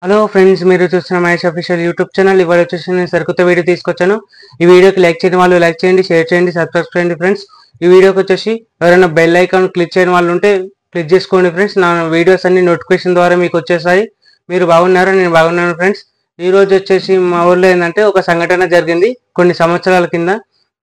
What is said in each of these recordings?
Hello friends, మీరు చూస్తున్న Mahesh official YouTube channel. ఇవాళ వచ్చేసి నేను సరికొత్త వీడియో తీసుకొచ్చాను. ఈ వీడియోకి లైక్ చేయని వాళ్ళు లైక్ చేయండి, షేర్ చేయండి, సబ్స్క్రైబ్ చేయండి ఫ్రెండ్స్. ఈ వీడియోకి వచ్చేసి ఎవరైనా బెల్ ఐకాన్ క్లిక్ చేయని వాళ్ళు ఉంటే క్లిక్ చేసుకోండి ఫ్రెండ్స్. నా వీడియోస్ అన్ని నోటిఫికేషన్ ద్వారా మీకు వచ్చేసాయి. మీరు బాగున్నారా? నేను బాగున్నాను ఫ్రెండ్స్. ఈ రోజు వచ్చేసి మా ఊర్లో ఏంటంటే ఒక సంఘటన జరిగింది కొన్ని సంవత్సరాల కింద.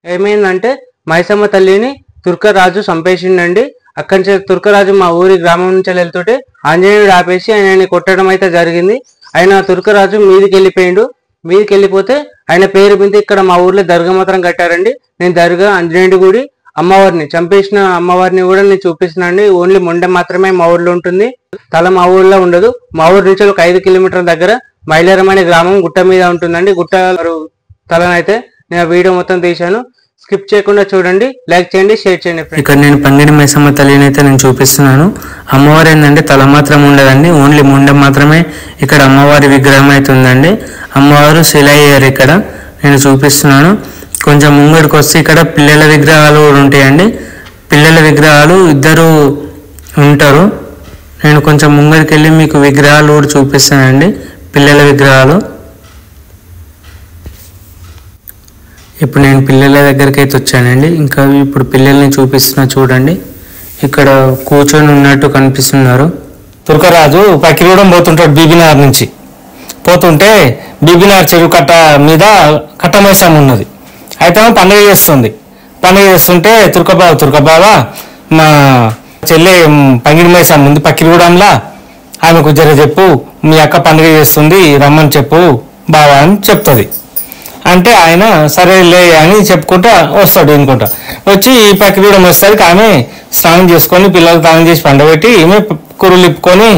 ఏమైందంటే మైసమ్మ తల్లిని తుర్కరాజు చంపేసిండండి. అక్కడి నుంచి తుర్కరాజు మా ఊరి గ్రామం నుంచి వెళ్తుంటే ఆంజనేయుడు ఆపేసి ఆయనని కొట్టడం అయితే జరిగింది. ఆయన తుర్కరాజు మీదికి వెళ్ళిపోయిండు. మీదికి వెళ్ళిపోతే ఆయన పేరు మీద ఇక్కడ మా ఊర్లో దర్గా మాత్రం కట్టారండి. నేను దర్గా ఆంజనేయుడి గుడి అమ్మవారిని చంపేసిన అమ్మవారిని కూడా నేను చూపిస్తున్నాండి. ఓన్లీ మొండెం మాత్రమే మా ఊర్లో ఉంటుంది, తల మా ఊర్లో ఉండదు. మా ఊరి నుంచి ఒక 5 కిలోమీటర్ల దగ్గర మైలారం అనే గ్రామం గుట్ట మీద ఉంటుందండి. గుట్ట తలనైతే నేను వీడియో మొత్తం తీశాను. స్కిప్ చేయకుండా చూడండి, లైక్ చేయండి, షేర్ చేయండి. ఇక్కడ నేను పంగిడి మైసమ్మ తల్లిని అయితే నేను చూపిస్తున్నాను. అమ్మవారు ఏంటంటే తల మాత్రం ఉండదండి, ఓన్లీ ముండెం మాత్రమే ఇక్కడ అమ్మవారి విగ్రహం అయితే ఉందండి. అమ్మవారు శిల అయ్యారు. ఇక్కడ నేను చూపిస్తున్నాను. కొంచెం ముంగడికి వస్తే ఇక్కడ పిల్లల విగ్రహాలు కూడా ఉంటాయండి. పిల్లల విగ్రహాలు ఇద్దరు ఉంటారు. నేను కొంచెం ముంగడికి వెళ్ళి మీకు విగ్రహాలు కూడా చూపిస్తానండి, పిల్లల విగ్రహాలు. ఇప్పుడు నేను పిల్లల దగ్గరికి అయితే వచ్చానండి. ఇంకా ఇప్పుడు పిల్లల్ని చూపిస్తున్నా చూడండి. ఇక్కడ కూర్చొని ఉన్నట్టు కనిపిస్తున్నారు. తుర్కరాజు పక్కిగూడెం పోతుంటాడు. బీబీనార్ నుంచి పోతుంటే బీబీనార్ చెరువు కట్ట మీద కట్టమైసమ్మ ఉన్నది. అయితే పండుగ చేస్తుంది. పండుగ చేస్తుంటే తుర్కబావ మా చెల్లె పంగిడి మైసమ్మ ఉంది పక్కిగూడెంలా, ఆమెకు జర చెప్పు, మీ అక్క పండుగ చేస్తుంది రమ్మని చెప్పు బావా అని చెప్తుంది. అంటే ఆయన సరేలే అని చెప్పుకుంటా వస్తాడు. అనుకుంటా వచ్చి ఈ పక్కిగూడెం వస్తానికి ఆమె స్నానం చేసుకొని పిల్లలు స్నానం చేసి పండబెట్టి ఈమె కురులు ఇప్పుకొని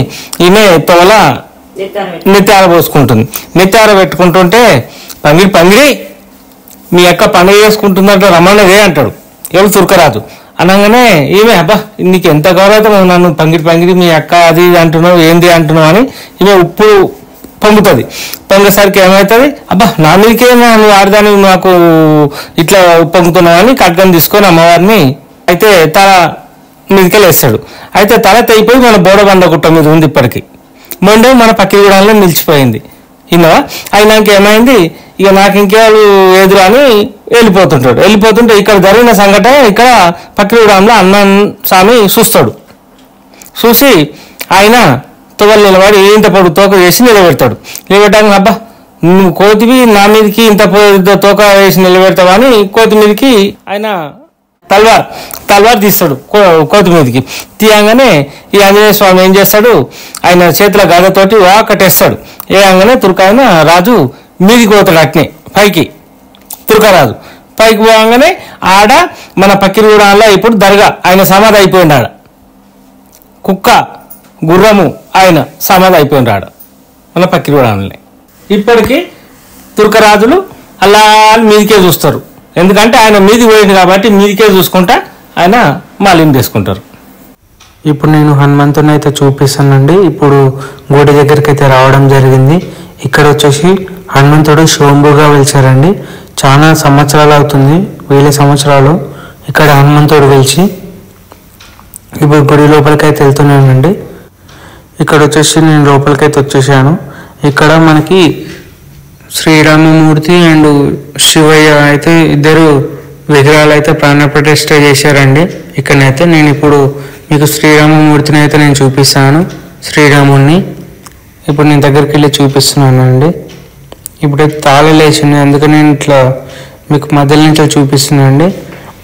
ఈమె తోల నెత్తార పోసుకుంటుంది. నెత్తార పెట్టుకుంటుంటే పంగిడి మీ అక్క పండుగ చేసుకుంటుందంటే రమ్మన్నదే అంటాడు ఎవరు తుర్కరాజు. అనగానే ఈమె అబ్బా నీకు ఎంత గౌరవం, నన్ను పంగిడి మీ అక్క అది అంటున్నావు ఏంది అంటున్నావు అని ఈమె ఉప్పు పొంగుతుంది. పొంగేసరికి ఏమవుతుంది, అబ్బా నా మీదకే నువ్వు ఆడదాని నాకు ఇట్లా పొంగుతున్నావు అని ఖడ్గం తీసుకొని అమ్మవారిని అయితే తల మీదకే లేస్తాడు. అయితే తల తెగిపోయి మన బోడబండ గుట్ట మీద ఉంది. ఇప్పటికీ మొండే మన పక్కిగూడెంలో నిలిచిపోయింది. ఇన్నవా అయినాక ఏమైంది, ఇక నాకు ఇంకేవాళ్ళు ఎదురు అని వెళ్ళిపోతుంటే ఇక్కడ జరిగిన సంఘటన ఇక్కడ పక్కిగూడెంలో అన్నం స్వామి చూస్తాడు. చూసి ఆయన తొగలు నిలబడి ఇంత పొడు తోక వేసి నిలబెడతాడు. నిలబెట్టాక అబ్బా నువ్వు కోతివి నా మీదకి ఇంత తోక వేసి నిలబెడతావా అని కోతి మీదకి ఆయన తల్వార్ తీస్తాడు. కోతి మీదకి తీయంగానే ఈ ఆంజనేయ స్వామి ఏం చేస్తాడు, ఆయన చేతుల గదతోటి కట్టేస్తాడు. వేయంగానే తుర్కాయన రాజు మీదికి పోతాడు. అట్నే పైకి తుర్కరాజు పైకి పోగానే ఆడ మన పక్కిగూడెంలో ఇప్పుడు దర్గా ఆయన సమాధి అయిపోయింది. ఆడ కుక్క గుర్రము ఆయన సమాధి అయిపోయింది ఆడ మన పక్కిగూడెంలో. ఇప్పటికీ తుర్కరాజులు అలా మీదికే చూస్తారు. ఎందుకంటే ఆయన మీదికి పోయింది కాబట్టి మీదికే చూసుకుంటా ఆయన మాలిం చేసుకుంటారు. ఇప్పుడు నేను హనుమంతుని అయితే చూపిస్తానండి. ఇప్పుడు గుడి దగ్గరికి అయితే రావడం జరిగింది. ఇక్కడ వచ్చేసి హనుమంతుడు శోంభుగా వెలిచారండి. చాలా సంవత్సరాలు అవుతుంది, 1000 సంవత్సరాలు ఇక్కడ హనుమంతుడు వెలిచి. ఇప్పుడు గుడి లోపలికి అయితే వెళ్తున్నానండి. ఇక్కడ వచ్చేసి నేను లోపలికైతే వచ్చేసాను. ఇక్కడ మనకి శ్రీరామమూర్తి అండ్ శివయ్య అయితే ఇద్దరు విగ్రహాలు అయితే ప్రాణప్రతిష్ఠ చేశారండి. ఇక్కడనైతే నేను ఇప్పుడు మీకు శ్రీరామమూర్తిని అయితే నేను చూపిస్తాను. శ్రీరాముడిని ఇప్పుడు నేను దగ్గరికి వెళ్ళి చూపిస్తున్నాను అండి. ఇప్పుడైతే తాళాలు వేసినాయి, అందుకని నేను ఇట్లా మీకు మధ్యలో నుంచి చూపిస్తున్నాను అండి.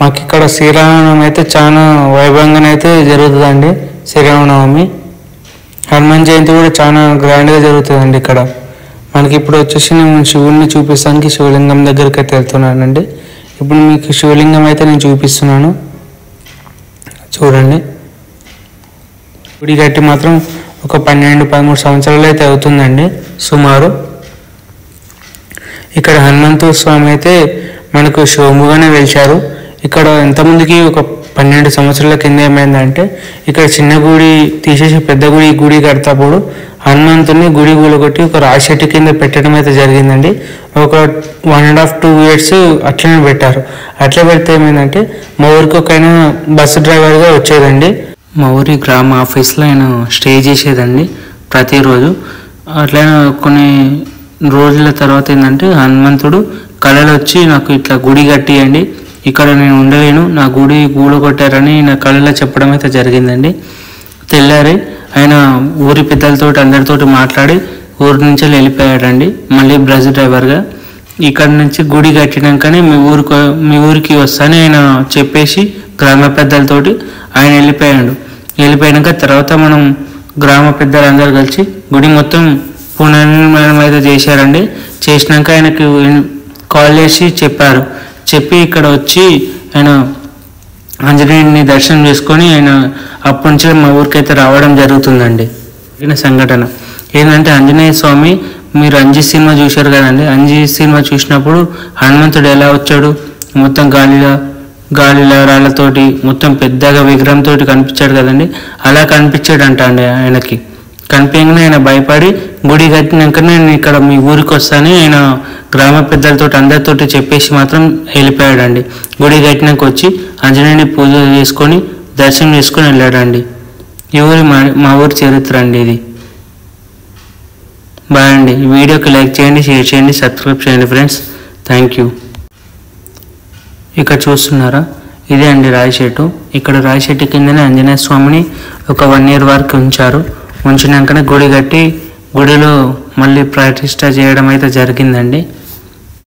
మాకు ఇక్కడ శ్రీరామనవమి అయితే చాలా వైభవంగానైతే జరుగుతుందండి. శ్రీరామనవమి హనుమాన్ జయంతి కూడా చాలా గ్రాండ్గా జరుగుతుందండి ఇక్కడ మనకి. ఇప్పుడు వచ్చేసి నేను శివుడిని చూపిస్తానికి శివలింగం దగ్గరికి అయితే వెళ్తున్నానండి. ఇప్పుడు మీకు శివలింగం అయితే నేను చూపిస్తున్నాను చూడండి. గుడి కట్టి మాత్రం ఒక 12-13 సంవత్సరాలు అయితే అవుతుందండి సుమారు. ఇక్కడ హనుమంతు స్వామి అయితే మనకు శోభుగానే వెలిచారు. ఇక్కడ ఎంతమందికి ఒక 12 సంవత్సరాల కింద ఏమైందంటే ఇక్కడ చిన్న గుడి తీసేసి పెద్ద గుడి కడతాప్పుడు హనుమంతుని గుడి కూలగొట్టి ఒక రాశెట్టి కింద పెట్టడం అయితే జరిగిందండి. ఒక 1.5-2 years అట్లనే పెట్టారు. అట్లా పెడితే ఏమైందంటే మా ఊరికి ఒక ఆయన బస్సు డ్రైవర్గా వచ్చేదండి. మా ఊరి గ్రామ ఆఫీస్లో ఆయన స్టే చేసేదండి ప్రతిరోజు. అట్లనే కొన్ని రోజుల తర్వాత ఏంటంటే హనుమంతుడు కళలు వచ్చి నాకు ఇట్లా గుడి కట్టియండి, ఇక్కడ నేను ఉండలేను, నా గుడి గూడగొట్టారని నా కళలో చెప్పడం అయితే జరిగిందండి. తెల్లారి ఆయన ఊరి పెద్దలతోటి అందరితోటి మాట్లాడి ఊరి నుంచి వెళ్ళిపోయాడండి మళ్ళీ బస్ డ్రైవర్గా. ఇక్కడ నుంచి గుడి కట్టినాకనే మీ ఊరికి వస్తానని ఆయన చెప్పేసి గ్రామ పెద్దలతోటి ఆయన వెళ్ళిపోయాక తర్వాత మనం గ్రామ పెద్దలందరూ కలిసి గుడి మొత్తం పునర్నిర్మాణం అయితే చేశారండి. చేసినాక ఆయనకు కాల్ చేసి చెప్పి ఇక్కడ వచ్చి ఆయన ఆంజనేయుడిని దర్శనం చేసుకొని ఆయన అప్పటి నుంచి మా ఊరికైతే రావడం జరుగుతుందండి. సంఘటన ఏంటంటే ఆంజనేయ స్వామి, మీరు అంజీ సినిమా చూశారు కదండి, అంజీ సినిమా చూసినప్పుడు హనుమంతుడు ఎలా వచ్చాడు, మొత్తం గాలిలో రాళ్ళతోటి మొత్తం పెద్దగా విగ్రహంతో కనిపించాడు కదండి, అలా కనిపించాడంట అండి. ఆయనకి కనిపించగానే ఆయన భయపడి గుడి కట్టినాకనే నేను ఇక్కడ మీ ఊరికి వస్తానని ఆయన గ్రామ పెద్దలతో అందరితోటి చెప్పేసి మాత్రం వెళ్ళిపోయాడండి. గుడి కట్టినాక వచ్చి ఆంజనేయుని పూజ చేసుకొని దర్శనం చేసుకొని వెళ్ళాడండి. మా ఊరి చరిత్ర అండి ఇది. బాయ్ అండి. ఈ వీడియోకి లైక్ చేయండి, షేర్ చేయండి, సబ్స్క్రైబ్ చేయండి ఫ్రెండ్స్. Thank you. ఇక్కడ చూస్తున్నారా, ఇదే అండి రాయి చెట్టు. ఇక్కడ రాయి చెట్టు కిందనే ఆంజనేయ స్వామిని ఒక 1 year వరకు ఉంచినాకనే గుడి కట్టి గుడిలో మళ్ళీ ప్రతిష్ట చేయడం అయితే జరిగిందండి.